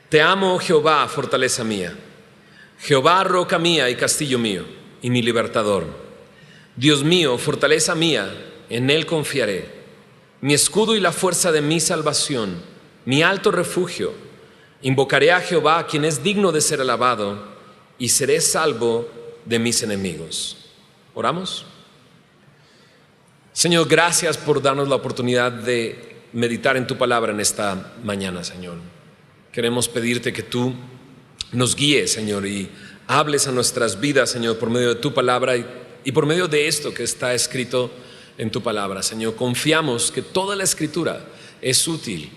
Te amo, oh Jehová, fortaleza mía. Jehová, roca mía y castillo mío, y mi libertador. Dios mío, fortaleza mía, en él confiaré. Mi escudo y la fuerza de mi salvación, mi alto refugio. Invocaré a Jehová, quien es digno de ser alabado, y seré salvo de mis enemigos. ¿Oramos? Señor, gracias por darnos la oportunidad de meditar en tu palabra en esta mañana, Señor. Queremos pedirte que tú nos guíes, Señor, y hables a nuestras vidas, Señor, por medio de tu palabra y por medio de esto que está escrito en tu palabra, Señor. Confiamos que toda la escritura es útil,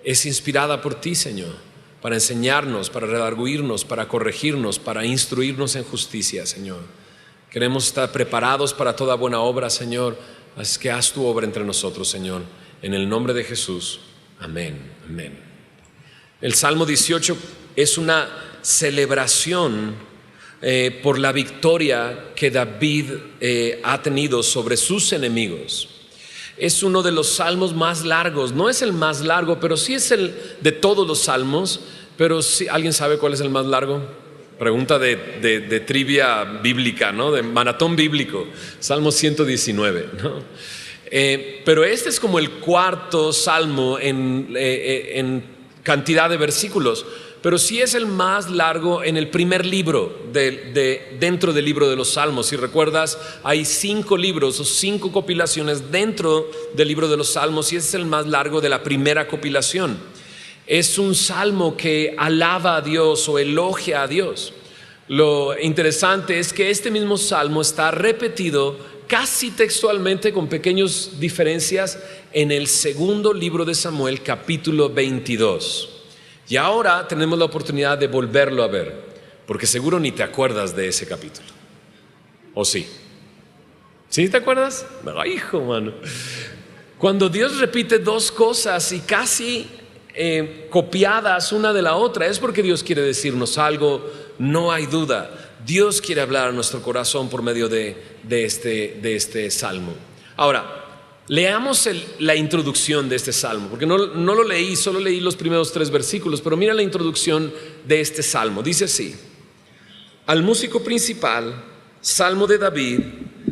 es inspirada por ti, Señor, para enseñarnos, para redarguirnos, para corregirnos, para instruirnos en justicia, Señor. Queremos estar preparados para toda buena obra, Señor. Así que haz tu obra entre nosotros, Señor, en el nombre de Jesús. Amén, amén. El Salmo 18 es una celebración por la victoria que David ha tenido sobre sus enemigos. Es uno de los salmos más largos. No es el más largo, pero sí es el de todos los salmos. Pero sí, ¿alguien sabe cuál es el más largo? Pregunta de trivia bíblica, ¿no? De maratón bíblico. Salmo 119, ¿no? Pero este es como el cuarto salmo en cantidad de versículos, pero sí es el más largo en el primer libro dentro del libro de los Salmos. Si recuerdas, hay 5 libros o 5 compilaciones dentro del libro de los Salmos, y ese es el más largo de la primera compilación. Es un salmo que alaba a Dios o elogia a Dios. Lo interesante es que este mismo salmo está repetido casi textualmente, con pequeñas diferencias, en el segundo libro de Samuel, capítulo 22. Y ahora tenemos la oportunidad de volverlo a ver, porque seguro ni te acuerdas de ese capítulo. ¿O sí? ¿Sí te acuerdas? Ay, hijo, mano. Cuando Dios repite 2 cosas y casi copiadas una de la otra, es porque Dios quiere decirnos algo, no hay duda. Dios quiere hablar a nuestro corazón por medio de este salmo. Ahora, leamos la introducción de este salmo, porque no lo leí, solo leí los primeros 3 versículos, pero mira la introducción de este salmo. Dice así: al músico principal, salmo de David,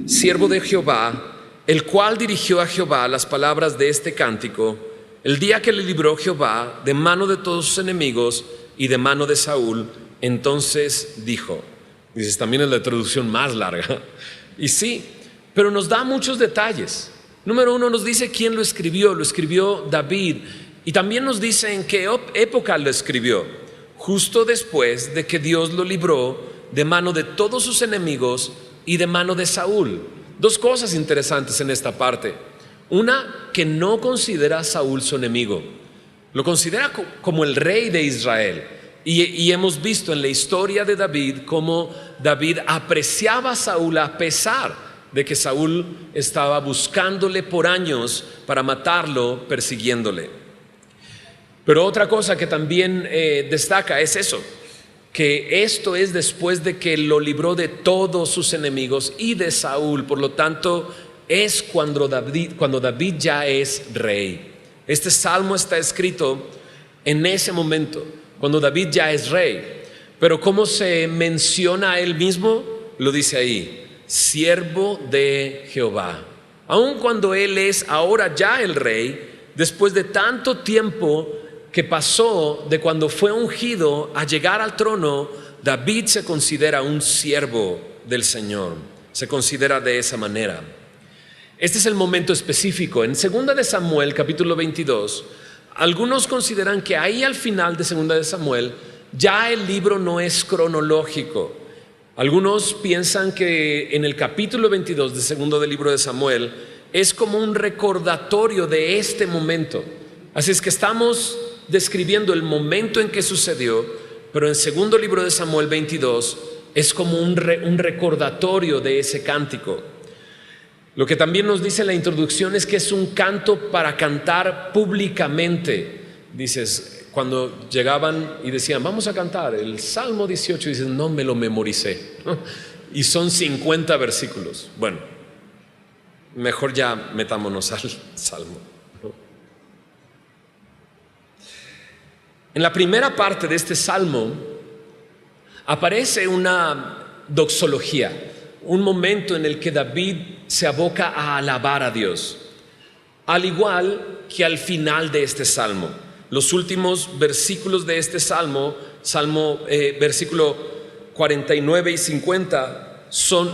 siervo de Jehová, el cual dirigió a Jehová las palabras de este cántico, el día que le libró Jehová de mano de todos sus enemigos y de mano de Saúl. Entonces dijo. Dices, también es la introducción más larga. Y sí, pero nos da muchos detalles. Número 1, nos dice quién lo escribió David, y también nos dice en qué época lo escribió, justo después de que Dios lo libró de mano de todos sus enemigos y de mano de Saúl. 2 cosas interesantes en esta parte. Una, que no considera a Saúl su enemigo, lo considera como el rey de Israel. Y hemos visto en la historia de David cómo David apreciaba a Saúl a pesar de que Saúl estaba buscándole por años para matarlo, persiguiéndole. Pero otra cosa que también destaca es eso, que esto es después de que lo libró de todos sus enemigos y de Saúl. Por lo tanto, es cuando David ya es rey. Este salmo está escrito en ese momento, cuando David ya es rey. Pero ¿cómo se menciona a él mismo? Lo dice ahí: siervo de Jehová. Aun cuando él es ahora ya el rey, después de tanto tiempo que pasó de cuando fue ungido a llegar al trono, David se considera un siervo del Señor. Se considera de esa manera. Este es el momento específico. En 2 de Samuel, capítulo 22, algunos consideran que ahí al final de 2 de Samuel ya el libro no es cronológico. Algunos piensan que en el capítulo 22 de 2 del libro de Samuel es como un recordatorio de este momento. Así es que estamos describiendo el momento en que sucedió, pero en 2 libro de Samuel 22 es como un recordatorio de ese cántico. Lo que también nos dice la introducción es que es un canto para cantar públicamente. Dices, cuando llegaban y decían, vamos a cantar el Salmo 18, dices, no me lo memoricé, ¿no? Y son 50 versículos. Bueno, mejor ya metámonos al Salmo, ¿no? En la primera parte de este salmo aparece una doxología, un momento en el que David se aboca a alabar a Dios, al igual que al final de este salmo. Los últimos versículos de este salmo, versículo 49 y 50,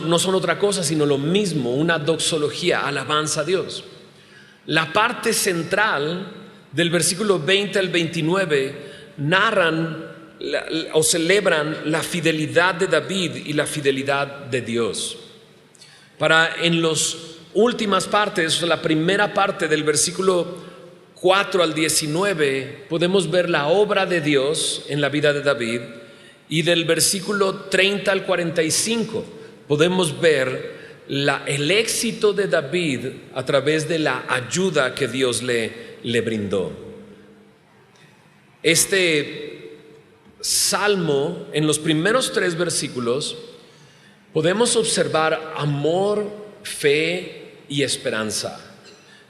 no son otra cosa sino lo mismo, una doxología, alabanza a Dios. La parte central del versículo 20 al 29 narran o celebran la fidelidad de David y la fidelidad de Dios. En las últimas partes, la primera parte del versículo 4 al 19, podemos ver la obra de Dios en la vida de David, y del versículo 30 al 45 podemos ver el éxito de David a través de la ayuda que Dios le brindó. Este salmo, en los primeros 3 versículos, podemos observar amor, fe y esperanza.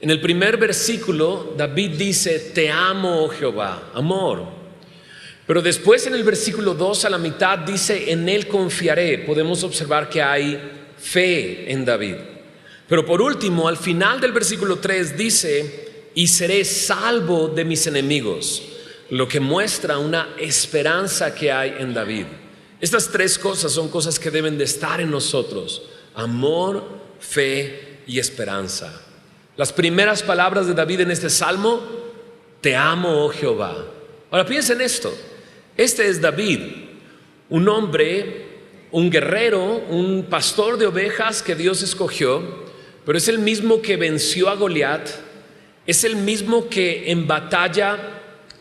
En el primer versículo, David dice: te amo, oh Jehová, amor. Pero después, en el versículo 2 a la mitad, dice: en él confiaré. Podemos observar que hay fe en David. Pero por último, al final del versículo 3 dice: y seré salvo de mis enemigos, lo que muestra una esperanza que hay en David. Estas 3 cosas son cosas que deben de estar en nosotros: amor, fe y esperanza. Las primeras palabras de David en este salmo: te amo, oh Jehová. Ahora piensen esto: este es David, un hombre, un guerrero, un pastor de ovejas que Dios escogió, pero es el mismo que venció a Goliat, es el mismo que en batalla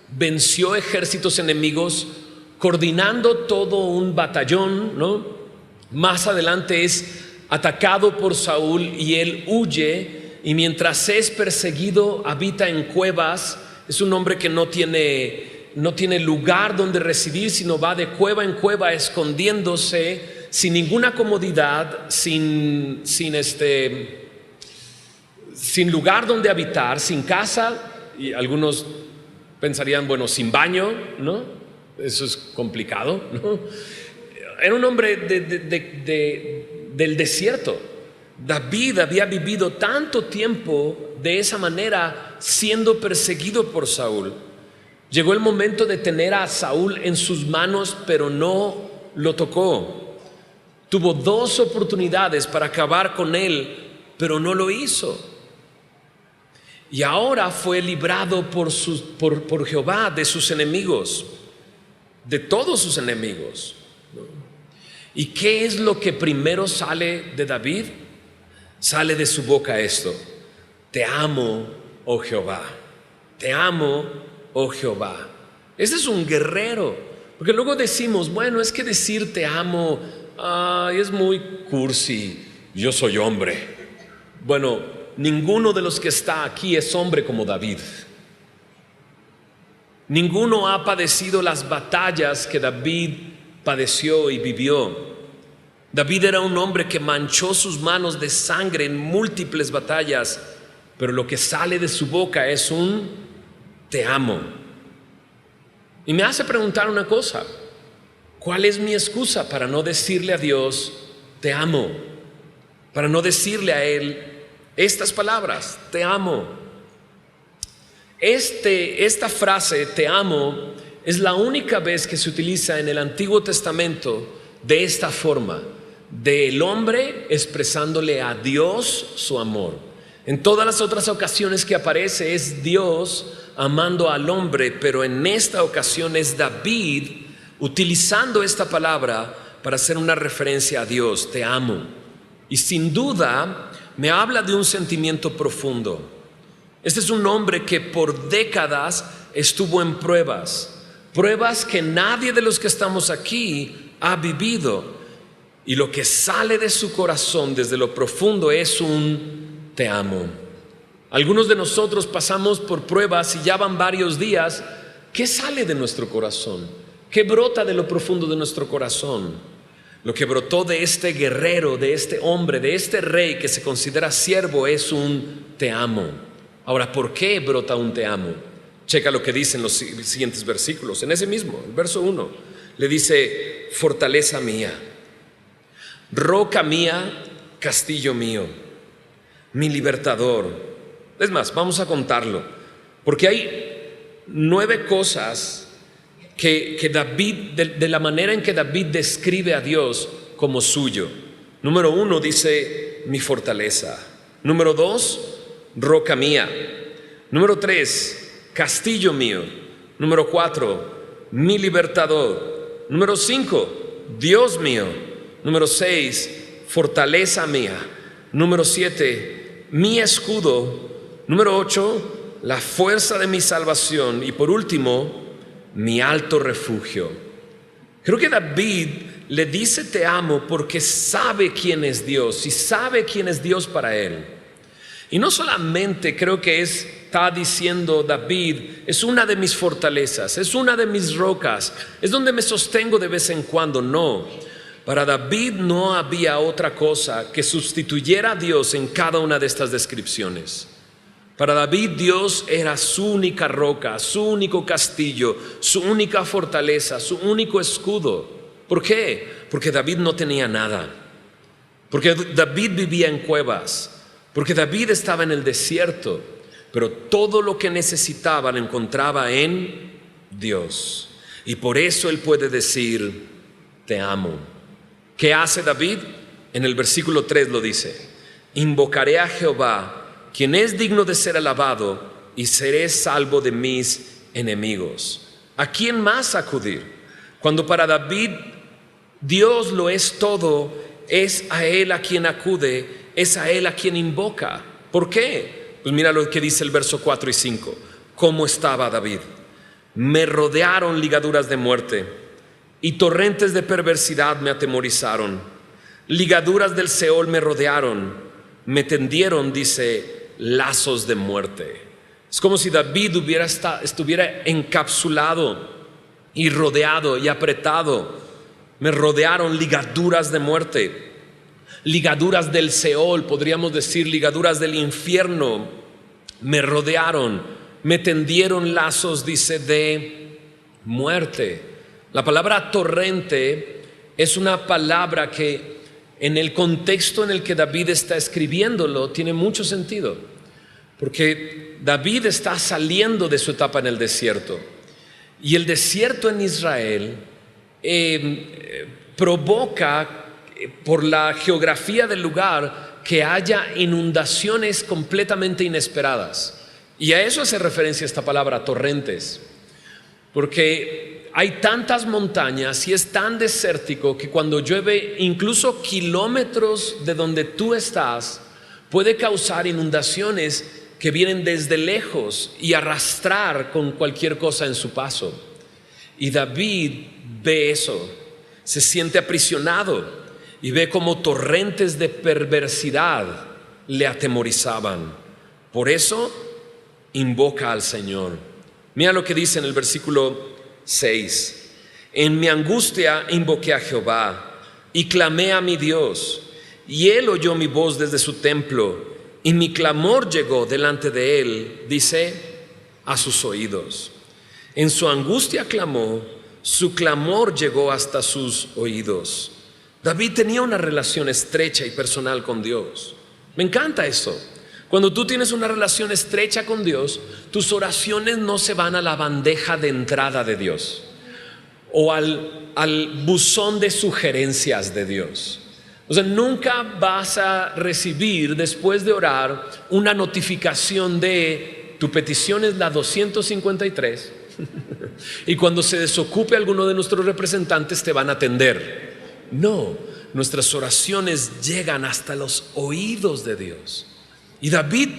venció ejércitos enemigos, coordinando todo un batallón, ¿no? Más adelante es atacado por Saúl y él huye, y mientras es perseguido habita en cuevas. Es un hombre que no tiene lugar donde residir, sino va de cueva en cueva escondiéndose, sin ninguna comodidad, sin lugar donde habitar, sin casa, y algunos pensarían, bueno, sin baño, ¿no? Eso es complicado, ¿no? Era un hombre del desierto. David había vivido tanto tiempo de esa manera, siendo perseguido por Saúl. Llegó el momento de tener a Saúl en sus manos, pero no lo tocó. Tuvo 2 oportunidades para acabar con él, pero no lo hizo. Y ahora fue librado por Jehová de sus enemigos, de todos sus enemigos. ¿Y qué es lo que primero sale de David? Sale de su boca esto: te amo, oh Jehová. Te amo, oh Jehová. Este es un guerrero, porque luego decimos, bueno, es que decir te amo es muy cursi, yo soy hombre. Bueno, ninguno de los que está aquí es hombre como David. Ninguno ha padecido las batallas que David padeció y vivió. David era un hombre que manchó sus manos de sangre en múltiples batallas, pero lo que sale de su boca es un te amo. Y me hace preguntar una cosa: ¿cuál es mi excusa para no decirle a Dios te amo? Para no decirle a Él estas palabras: te amo. Esta frase te amo es la única vez que se utiliza en el Antiguo Testamento de esta forma, del hombre expresándole a Dios su amor. En todas las otras ocasiones que aparece es Dios amando al hombre, pero en esta ocasión es David utilizando esta palabra para hacer una referencia a Dios: te amo. Y sin duda me habla de un sentimiento profundo. Este es un hombre que por décadas estuvo en pruebas que nadie de los que estamos aquí ha vivido, y lo que sale de su corazón desde lo profundo es un te amo. Algunos de nosotros pasamos por pruebas y ya van varios días. ¿Qué sale de nuestro corazón? ¿Qué brota de lo profundo de nuestro corazón? Lo que brotó de este guerrero, de este hombre, de este rey que se considera siervo, es un te amo. Ahora, ¿por qué brota un te amo? Checa lo que dicen los siguientes versículos. En ese mismo, el verso 1, le dice: fortaleza mía, roca mía, castillo mío, mi libertador. Es más, vamos a contarlo, porque hay 9 cosas que David, de la manera en que David describe a Dios como suyo. Número 1 dice: mi fortaleza. Número 2, roca mía. Número 3, castillo mío. Número 4, mi libertador. Número 5, Dios mío. Número 6, fortaleza mía. Número 7, mi escudo. Número 8, la fuerza de mi salvación. Y por último, mi alto refugio. Creo que David le dice te amo porque sabe quién es Dios y sabe quién es Dios para él. Y no solamente creo que está diciendo David, es una de mis fortalezas, es una de mis rocas, es donde me sostengo de vez en cuando. No, para David no había otra cosa que sustituyera a Dios en cada una de estas descripciones. Para David, Dios era su única roca, su único castillo, su única fortaleza, su único escudo. ¿Por qué? Porque David no tenía nada, porque David vivía en cuevas, porque David estaba en el desierto, pero todo lo que necesitaba lo encontraba en Dios. Y por eso él puede decir, te amo. ¿Qué hace David? En el versículo 3 lo dice: invocaré a Jehová, quien es digno de ser alabado, y seré salvo de mis enemigos. ¿A quién más acudir? Cuando para David Dios lo es todo, es a Él a quien acude, es a Él a quien invoca. ¿Por qué? Pues mira lo que dice el verso 4 y 5. ¿Cómo estaba David? Me rodearon ligaduras de muerte, y torrentes de perversidad me atemorizaron. Ligaduras del Seol me rodearon, me tendieron, dice, lazos de muerte. Es como si David estuviera encapsulado y rodeado y apretado. Me rodearon ligaduras de muerte, ligaduras del Seol, podríamos decir ligaduras del infierno. Me rodearon, me tendieron lazos, dice, de muerte. La palabra torrente es una palabra que en el contexto en el que David está escribiéndolo tiene mucho sentido, porque David está saliendo de su etapa en el desierto, y el desierto en Israel provoca, por la geografía del lugar, que haya inundaciones completamente inesperadas. Y a eso hace referencia esta palabra, torrentes, porque hay tantas montañas y es tan desértico que cuando llueve, incluso kilómetros de donde tú estás, puede causar inundaciones que vienen desde lejos y arrastrar con cualquier cosa en su paso. Y David ve eso, se siente aprisionado y ve como torrentes de perversidad le atemorizaban. Por eso invoca al Señor. Mira lo que dice en el versículo 6. En mi angustia invoqué a Jehová y clamé a mi Dios, y él oyó mi voz desde su templo, y mi clamor llegó delante de él, dice, a sus oídos. En su angustia clamó, su clamor llegó hasta sus oídos. David tenía una relación estrecha y personal con Dios. Me encanta eso. Cuando tú tienes una relación estrecha con Dios, tus oraciones no se van a la bandeja de entrada de Dios o al buzón de sugerencias de Dios. O sea, nunca vas a recibir, después de orar, una notificación de tu petición es la 253 y cuando se desocupe alguno de nuestros representantes te van a atender. No, nuestras oraciones llegan hasta los oídos de Dios. Y David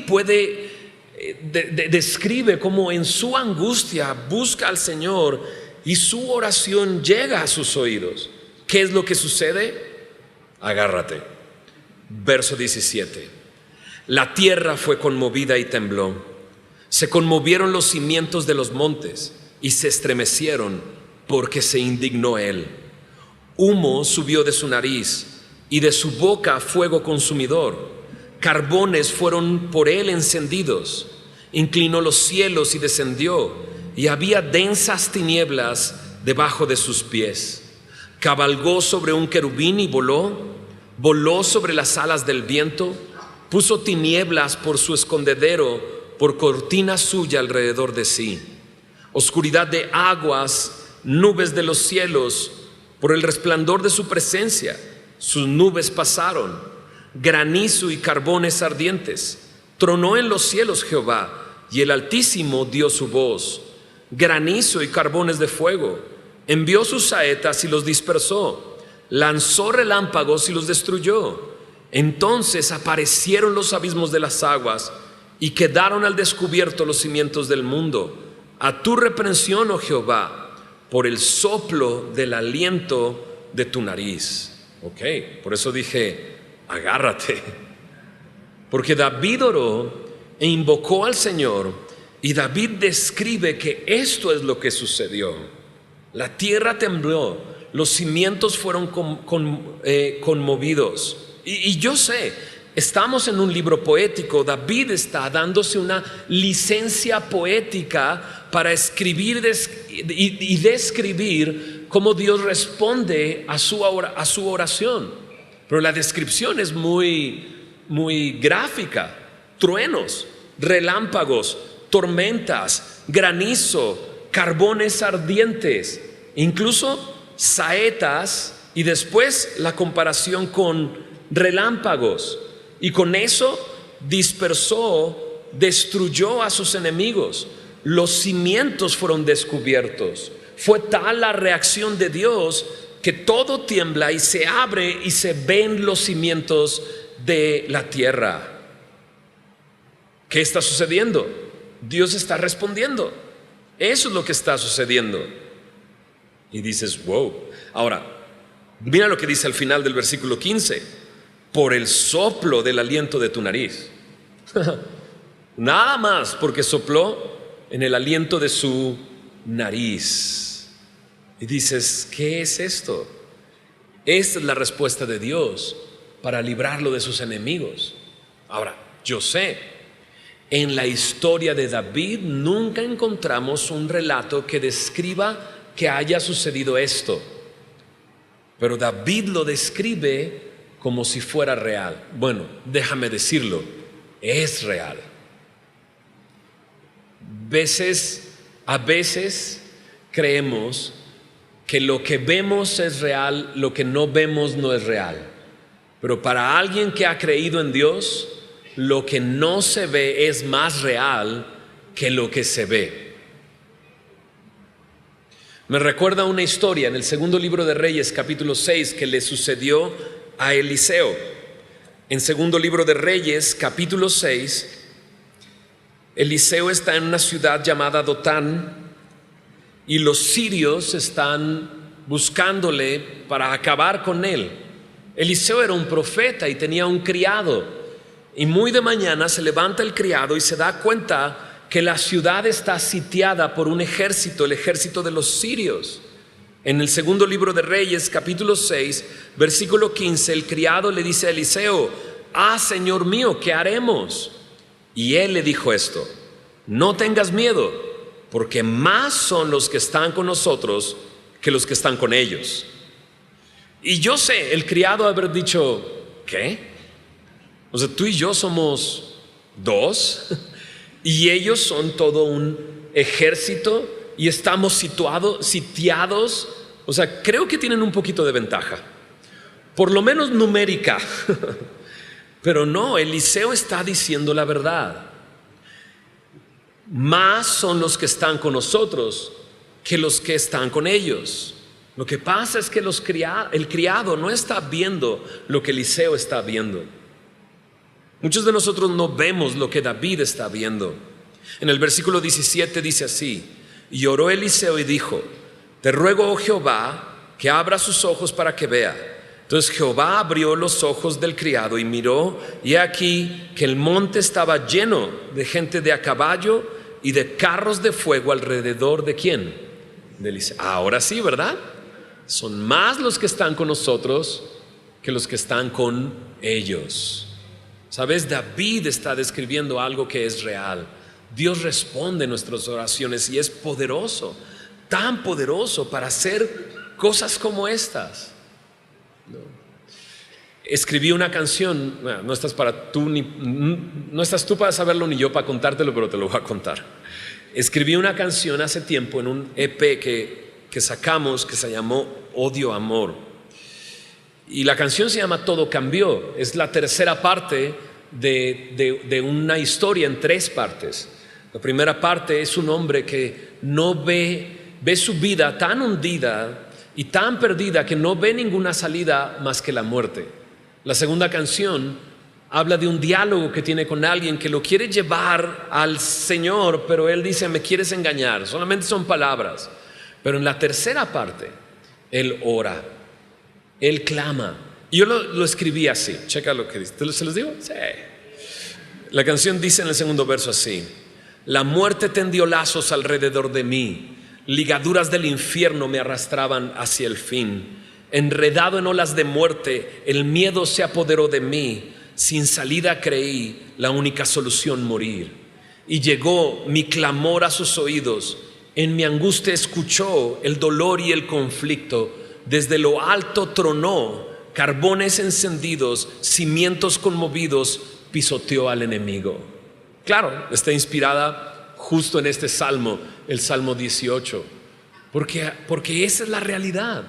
describe cómo en su angustia busca al Señor y su oración llega a sus oídos. ¿Qué es lo que sucede? Agárrate. Verso 17. La tierra fue conmovida y tembló. Se conmovieron los cimientos de los montes y se estremecieron porque se indignó él. Humo subió de su nariz y de su boca fuego consumidor. Carbones fueron por él encendidos inclinó los cielos y descendió, y había densas tinieblas debajo de sus pies. Cabalgó sobre un querubín y voló sobre las alas del viento, puso tinieblas por su escondedero, por cortina suya alrededor de sí. Oscuridad de aguas, nubes de los cielos, por el resplandor de su presencia, sus nubes pasaron. Granizo y carbones ardientes. Tronó en los cielos Jehová, y el Altísimo dio su voz. Granizo y carbones de fuego. Envió sus saetas y los dispersó. Lanzó relámpagos y los destruyó. Entonces aparecieron los abismos de las aguas, y quedaron al descubierto los cimientos del mundo. A tu reprensión, oh Jehová, por el soplo del aliento de tu nariz. Ok, por eso dije, agárrate. Porque David oró e invocó al Señor, y David describe que esto es lo que sucedió. La tierra tembló, los cimientos fueron conmovidos. Y yo sé, estamos en un libro poético. David está dándose una licencia poética para escribir y describir cómo Dios responde a su oración. Pero la descripción es muy gráfica. Truenos, relámpagos, tormentas, granizo, carbones ardientes, incluso saetas, y después la comparación con relámpagos. Y con eso dispersó, destruyó a sus enemigos. Los cimientos fueron descubiertos. Fue tal la reacción de Dios que todo tiembla y se abre y se ven los cimientos de la tierra. ¿Qué está sucediendo? Dios está respondiendo. Eso es lo que está sucediendo. Y dices, wow. Ahora, mira lo que dice al final del versículo 15. Por el soplo del aliento de tu nariz. Nada más porque sopló en el aliento de su nariz. Y dices, ¿qué es esto? Esta es la respuesta de Dios para librarlo de sus enemigos. Ahora, yo sé, en la historia de David nunca encontramos un relato que describa que haya sucedido esto. Pero David lo describe como si fuera real. Bueno, déjame decirlo, es real. A veces creemos que lo que vemos es real, lo que no vemos no es real. Pero para alguien que ha creído en Dios, lo que no se ve es más real que lo que se ve. Me recuerda una historia en el segundo libro de Reyes, capítulo 6, que le sucedió a Eliseo. En segundo libro de Reyes, capítulo 6, Eliseo está en una ciudad llamada Dotán, y los sirios están buscándole para acabar con él. Eliseo era un profeta y tenía un criado, y muy de mañana se levanta el criado y se da cuenta que la ciudad está sitiada por un ejército, el ejército de los sirios. En el segundo libro de Reyes, capítulo 6, versículo 15, el criado le dice a Eliseo: Señor mío, ¿qué haremos? Y él le dijo esto: no tengas miedo, porque más son los que están con nosotros que los que están con ellos. Y yo sé, el criado haber dicho, ¿qué? O sea, tú y yo somos dos y ellos son todo un ejército y estamos sitiados. O sea, creo que tienen un poquito de ventaja, por lo menos numérica. Pero no, Eliseo está diciendo la verdad. Más son los que están con nosotros que los que están con ellos. Lo que pasa es que el criado no está viendo lo que Eliseo está viendo. Muchos de nosotros no vemos lo que David está viendo. En el versículo 17 dice así: y oró Eliseo y dijo: te ruego, oh Jehová, que abra sus ojos para que vea. Entonces Jehová abrió los ojos del criado y miró, y aquí que el monte estaba lleno de gente de a caballo y de carros de fuego alrededor de ¿quién? De Eliseo. Ahora sí, ¿verdad? Son más los que están con nosotros que los que están con ellos. ¿Sabes? David está describiendo algo que es real. Dios responde nuestras oraciones y es poderoso, tan poderoso para hacer cosas como estas. Escribí una canción, bueno, no estás tú para saberlo ni yo para contártelo, pero te lo voy a contar. Escribí una canción hace tiempo en un EP que sacamos que se llamó Odio Amor. Y la canción se llama Todo Cambió. Es la tercera parte de una historia en 3 partes. La primera parte es un hombre que no ve su vida tan hundida y tan perdida que no ve ninguna salida más que la muerte. La segunda canción habla de un diálogo que tiene con alguien que lo quiere llevar al Señor, pero él dice: me quieres engañar, solamente son palabras. Pero en la tercera parte, él ora, él clama. Y yo lo escribí así, checa lo que dice. ¿Se los digo? Sí. La canción dice en el segundo verso así: la muerte tendió lazos alrededor de mí, ligaduras del infierno me arrastraban hacia el fin. Enredado en olas de muerte, el miedo se apoderó de mí. Sin salida creí la única solución morir. Y llegó mi clamor a sus oídos. En mi angustia escuchó el dolor y el conflicto. Desde lo alto tronó, carbones encendidos, cimientos conmovidos, pisoteó al enemigo. Claro, está inspirada justo en este salmo, el Salmo 18. Porque esa es la realidad.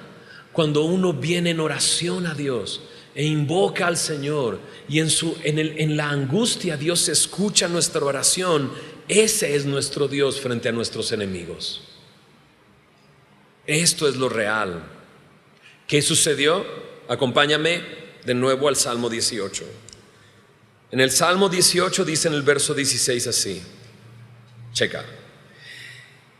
Cuando uno viene en oración a Dios e invoca al Señor y en la angustia Dios escucha nuestra oración, ese es nuestro Dios frente a nuestros enemigos. Esto es lo real. ¿Qué sucedió? Acompáñame de nuevo al Salmo 18. En el Salmo 18 dice en el verso 16 así, checa: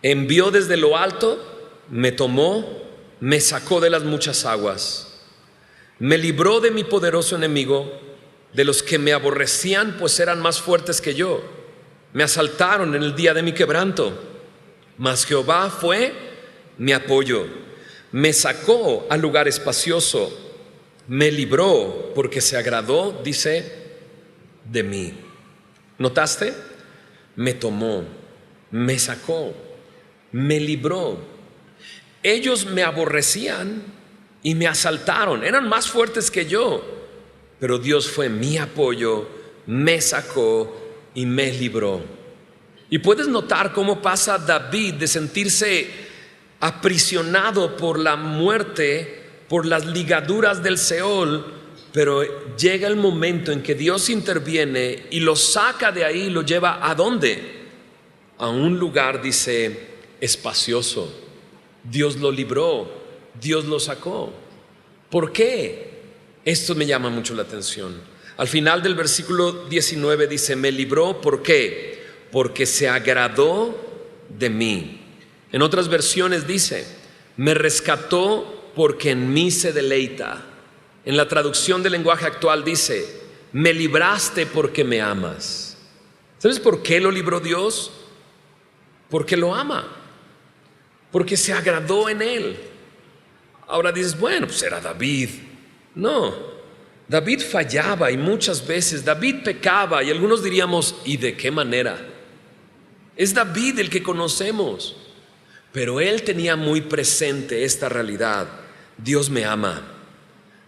envió desde lo alto, me tomó, me sacó de las muchas aguas, me libró de mi poderoso enemigo, de los que me aborrecían, pues eran más fuertes que yo. Me asaltaron en el día de mi quebranto, mas Jehová fue mi apoyo. Me sacó al lugar espacioso, me libró porque se agradó, dice, de mí. ¿Notaste? Me tomó, me sacó, me libró. Ellos me aborrecían y me asaltaron, eran más fuertes que yo, pero Dios fue mi apoyo, me sacó y me libró. Y puedes notar cómo pasa David de sentirse aprisionado por la muerte, por las ligaduras del Seol, pero llega el momento en que Dios interviene y lo saca de ahí, lo lleva ¿a dónde? A un lugar, dice, espacioso. Dios lo libró, Dios lo sacó. ¿Por qué? Esto me llama mucho la atención. Al final del versículo 19 dice: me libró, ¿por qué? Porque se agradó de mí. En otras versiones dice: me rescató porque en mí se deleita. En la traducción del lenguaje actual dice: me libraste porque me amas. ¿Sabes por qué lo libró Dios? Porque lo ama, porque se agradó en él. Ahora dices: bueno, pues era David. No, David fallaba y muchas veces David pecaba, y algunos diríamos: ¿y de qué manera? Es David el que conocemos, pero él tenía muy presente esta realidad: Dios me ama.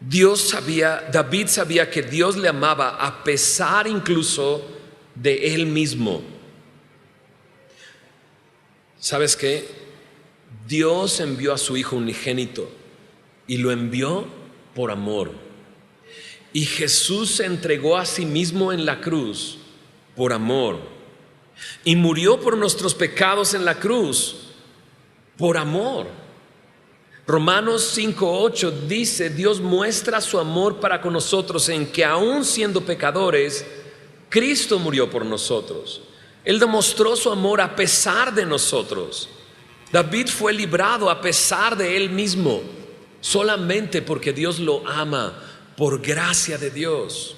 David sabía que Dios le amaba a pesar incluso de él mismo. ¿Sabes qué? Dios envió a su Hijo unigénito y lo envió por amor. Y Jesús se entregó a sí mismo en la cruz por amor. Y murió por nuestros pecados en la cruz por amor. Romanos 5:8 dice: Dios muestra su amor para con nosotros en que aún siendo pecadores, Cristo murió por nosotros. Él demostró su amor a pesar de nosotros. David fue librado a pesar de él mismo, solamente porque Dios lo ama, por gracia de Dios.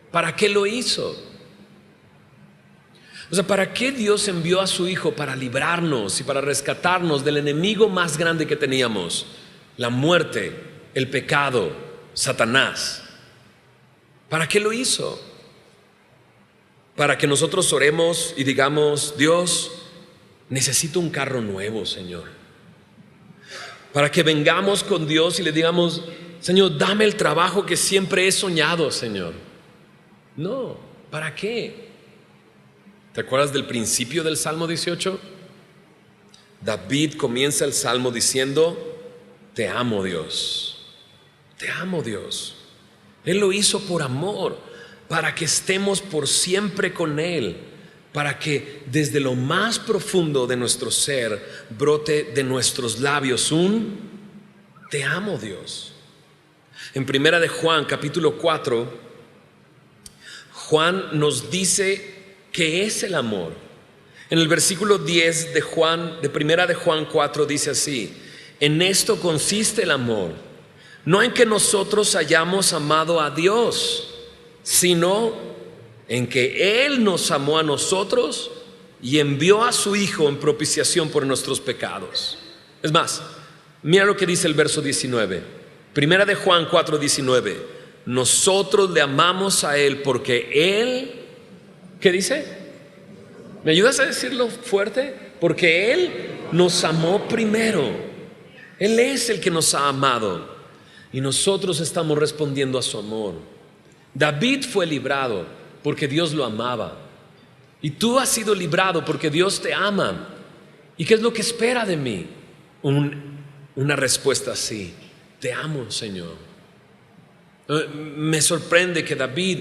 ¿Para qué lo hizo? O sea, ¿para qué Dios envió a su Hijo? Para librarnos y para rescatarnos del enemigo más grande que teníamos: la muerte, el pecado, Satanás. ¿Para qué lo hizo? para que nosotros oremos y digamos: Dios, necesito un carro nuevo, Señor. Para que vengamos con Dios y le digamos: Señor, dame el trabajo que siempre he soñado, Señor. No, ¿para qué? ¿Te acuerdas del principio del Salmo 18? David comienza el Salmo diciendo: te amo, Dios, te amo, Dios. Él lo hizo por amor, para que estemos por siempre con Él, para que desde lo más profundo de nuestro ser brote de nuestros labios un te amo, Dios. En primera de Juan, capítulo 4, Juan nos dice qué es el amor. En el versículo 10 de primera de Juan 4 dice así: en esto consiste el amor, no en que nosotros hayamos amado a Dios, sino en que Él nos amó a nosotros y envió a su Hijo en propiciación por nuestros pecados. Es más, mira lo que dice el verso 19, primera de Juan 4:19: nosotros le amamos a Él porque Él, ¿qué dice? ¿Me ayudas a decirlo fuerte? Porque Él nos amó primero. Él es el que nos ha amado y nosotros estamos respondiendo a su amor. David fue librado porque Dios lo amaba, y tú has sido librado porque Dios te ama. ¿Y qué es lo que espera de mí? Una respuesta así: te amo, Señor. Me sorprende que David,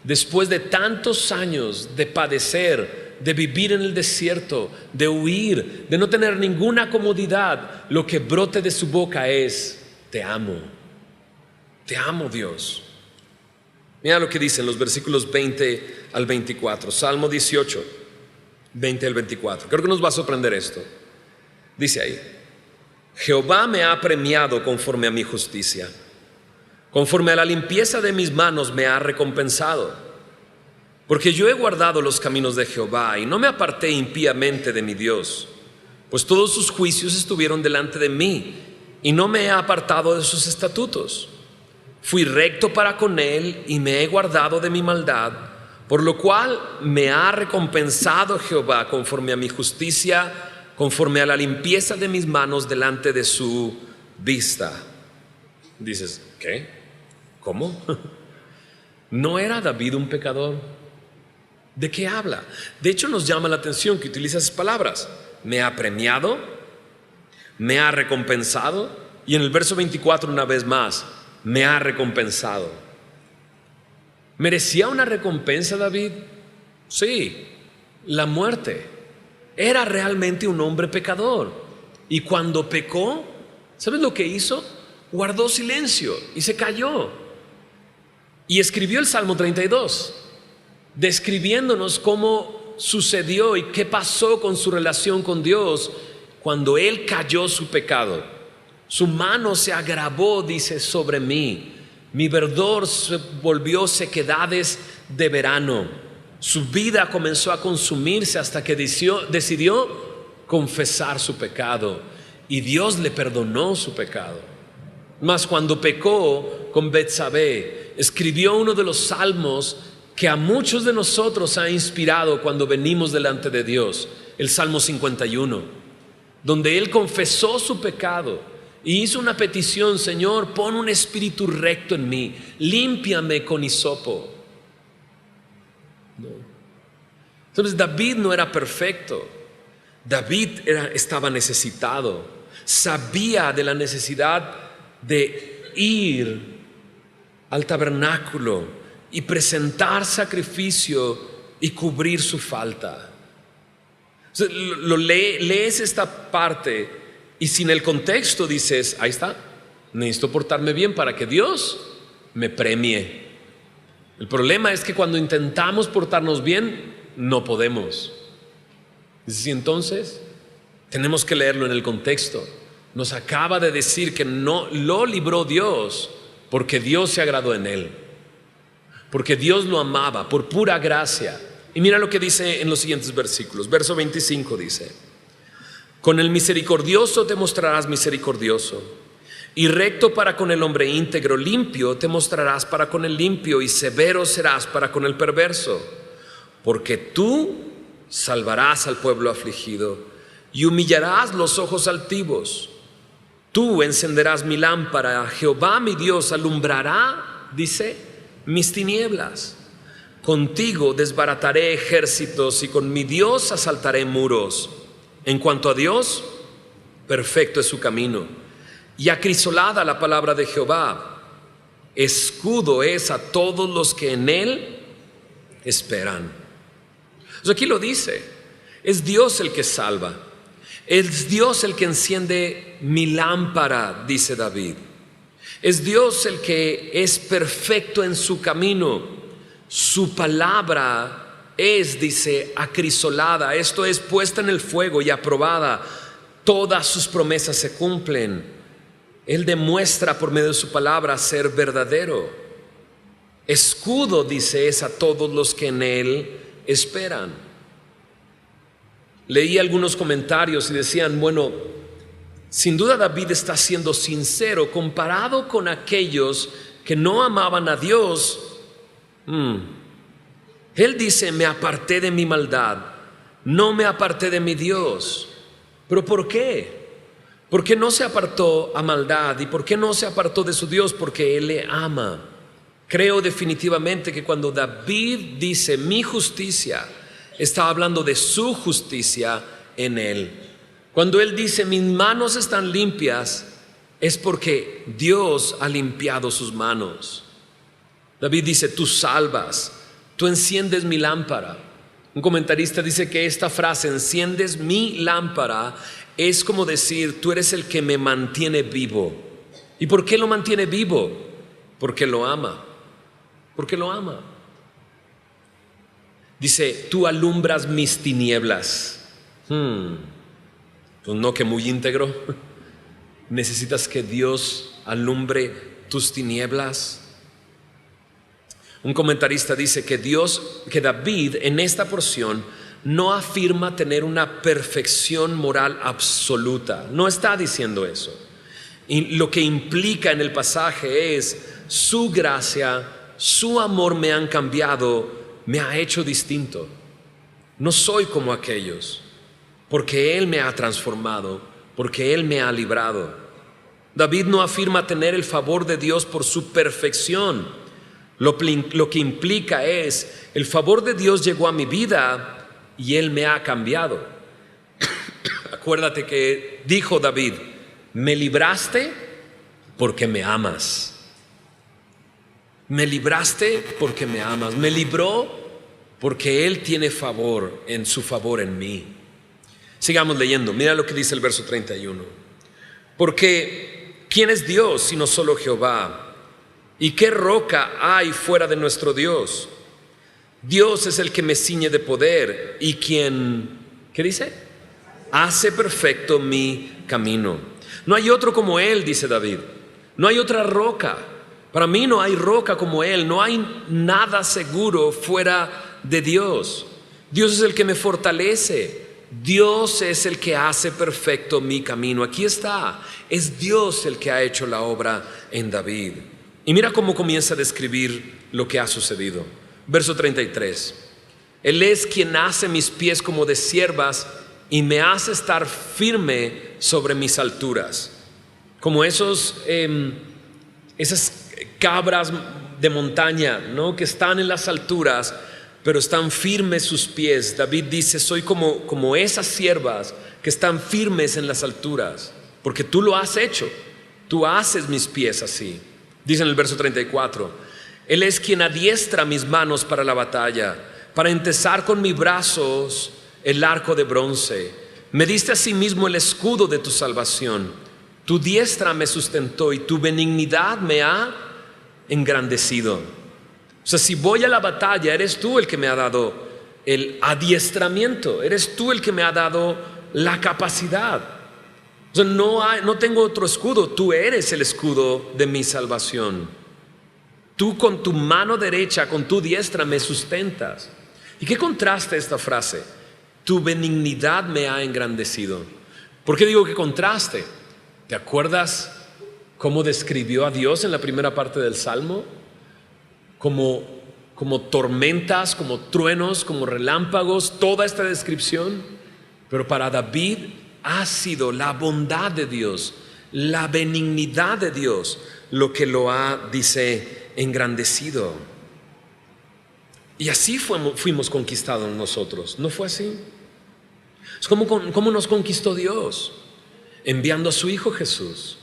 después de tantos años de padecer, de vivir en el desierto, de huir, de no tener ninguna comodidad, lo que brote de su boca es: te amo, Dios. Mira lo que dicen los versículos 20 al 24, Salmo 18, 20 al 24. Creo que nos va a sorprender esto. Dice ahí: Jehová me ha premiado conforme a mi justicia, conforme a la limpieza de mis manos me ha recompensado. Porque yo he guardado los caminos de Jehová y no me aparté impíamente de mi Dios, pues todos sus juicios estuvieron delante de mí y no me he apartado de sus estatutos. Fui recto para con él y me he guardado de mi maldad, por lo cual me ha recompensado Jehová conforme a mi justicia, conforme a la limpieza de mis manos delante de su vista. Dices: ¿qué? ¿Cómo? ¿No era David un pecador? ¿De qué habla? De hecho, nos llama la atención que utiliza esas palabras: me ha premiado, me ha recompensado, y en el verso 24 una vez más: me ha recompensado. ¿Merecía una recompensa David? Sí, la muerte. Era realmente un hombre pecador, y cuando pecó, ¿sabes lo que hizo? Guardó silencio y se calló, y escribió el Salmo 32, describiéndonos cómo sucedió y qué pasó con su relación con Dios cuando él cayó su pecado. Su mano se agravó, dice, sobre mí. Mi verdor se volvió sequedades de verano. Su vida comenzó a consumirse hasta que decidió confesar su pecado, y Dios le perdonó su pecado. Mas cuando pecó con Betsabé, escribió uno de los salmos que a muchos de nosotros ha inspirado cuando venimos delante de Dios, el Salmo 51, donde él confesó su pecado y hizo una petición: Señor, pon un espíritu recto en mí, límpiame con hisopo. No. Entonces David no era perfecto. David estaba necesitado, sabía de la necesidad de ir al tabernáculo y presentar sacrificio y cubrir su falta. Lees esta parte y sin el contexto dices: ahí está, necesito portarme bien para que Dios me premie. El problema es que cuando intentamos portarnos bien, no podemos. Y entonces tenemos que leerlo en el contexto. Nos acaba de decir que no lo libró Dios porque Dios se agradó en él, porque Dios lo amaba por pura gracia. Y mira lo que dice en los siguientes versículos. Verso 25 dice: con el misericordioso te mostrarás misericordioso, y recto para con el hombre íntegro, limpio te mostrarás para con el limpio, y severo serás para con el perverso. porque tú salvarás al pueblo afligido y humillarás los ojos altivos. Tú encenderás mi lámpara, Jehová mi Dios alumbrará, dice, mis tinieblas. Contigo desbarataré ejércitos y con mi Dios asaltaré muros. En cuanto a Dios, perfecto es su camino y acrisolada la palabra de Jehová. Escudo es a todos los que en él esperan. Aquí lo dice, es Dios el que salva, es Dios el que enciende mi lámpara, dice David. Es Dios el que es perfecto en su camino. Su palabra es, dice, acrisolada, esto es, puesta en el fuego y aprobada. Todas sus promesas se cumplen. Él demuestra por medio de su palabra ser verdadero. Escudo, dice, es a todos los que en él esperan. Leí algunos comentarios y decían, bueno, sin duda David está siendo sincero comparado con aquellos que no amaban a Dios. Él dice, me aparté de mi maldad, no me aparté de mi Dios. ¿Pero por qué? ¿Por qué no se apartó a maldad? ¿Y por qué no se apartó de su Dios? Porque Él le ama. Creo definitivamente que cuando David dice mi justicia, está hablando de su justicia en Él. Cuando Él dice mis manos están limpias, es porque Dios ha limpiado sus manos. David dice, tú salvas, tú enciendes mi lámpara. Un comentarista dice que esta frase, enciendes mi lámpara, es como decir, tú eres el que me mantiene vivo. ¿Y por qué lo mantiene vivo? Porque lo ama. Porque lo ama. Dice, tú alumbras mis tinieblas. Pues no, que muy íntegro. Necesitas que Dios alumbre tus tinieblas. Un comentarista dice que David en esta porción no afirma tener una perfección moral absoluta. No está diciendo eso. Y lo que implica en el pasaje es su gracia, su amor me han cambiado, me ha hecho distinto. No soy como aquellos, porque Él me ha transformado, porque Él me ha librado. David no afirma tener el favor de Dios por su perfección. Lo que implica es, el favor de Dios llegó a mi vida y Él me ha cambiado. Acuérdate que dijo David, me libraste porque me amas. Me libraste porque me amas. Me libró porque Él tiene favor, en su favor en mí. Sigamos leyendo, mira lo que dice el verso 31. Porque ¿quién es Dios sino solo Jehová? ¿Y qué roca hay fuera de nuestro Dios? Dios es el que me ciñe de poder y quien, ¿qué dice? Hace perfecto mi camino. No hay otro como Él, dice David. No hay otra roca. Para mí no hay roca como Él. No hay nada seguro fuera de Dios. Dios es el que me fortalece. Dios es el que hace perfecto mi camino. Aquí está. Es Dios el que ha hecho la obra en David. Y mira cómo comienza a describir lo que ha sucedido. Verso 33. Él es quien hace mis pies como de ciervas y me hace estar firme sobre mis alturas. Como esas cabras de montaña, ¿no? Que están en las alturas, pero están firmes sus pies. David dice, soy como esas ciervas que están firmes en las alturas, porque tú lo has hecho. Tú haces mis pies así. Dice en el verso 34, Él es quien adiestra mis manos para la batalla, para entesar con mis brazos el arco de bronce. Me diste a sí mismo el escudo de tu salvación. Tu diestra me sustentó y tu benignidad me ha engrandecido. O sea, si voy a la batalla, eres tú el que me ha dado el adiestramiento, eres tú el que me ha dado la capacidad. O sea, no tengo otro escudo, tú eres el escudo de mi salvación. Tú con tu mano derecha, con tu diestra me sustentas. ¿Y qué contraste esta frase? Tu benignidad me ha engrandecido. ¿Por qué digo que contraste? ¿Te acuerdas cómo describió a Dios en la primera parte del Salmo? Como como tormentas, como truenos, como relámpagos, toda esta descripción. Pero para David ha sido la bondad de Dios, la benignidad de Dios, lo que lo ha, dice, engrandecido. Y así fuimos conquistados nosotros. ¿No fue así? Es como nos conquistó Dios, enviando a su Hijo Jesús.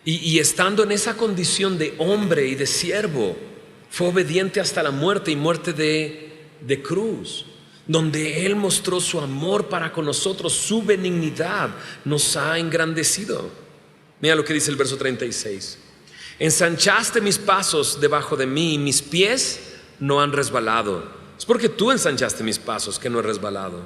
Y estando en esa condición de hombre y de siervo, fue obediente hasta la muerte, y muerte de cruz, donde Él mostró su amor para con nosotros, su benignidad nos ha engrandecido. Mira lo que dice el verso 36. Ensanchaste mis pasos debajo de mí, y mis pies no han resbalado. Es porque tú ensanchaste mis pasos que no he resbalado.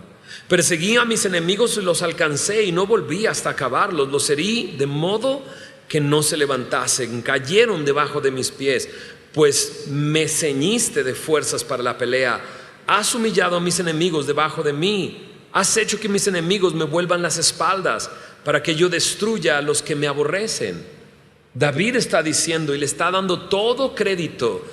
Perseguí a mis enemigos y los alcancé, y no volví hasta acabarlos. Los herí de modo que no se levantasen, cayeron debajo de mis pies. Pues me ceñiste de fuerzas para la pelea. Has humillado a mis enemigos debajo de mí. Has hecho que mis enemigos me vuelvan las espaldas, para que yo destruya a los que me aborrecen. David está diciendo y le está dando todo crédito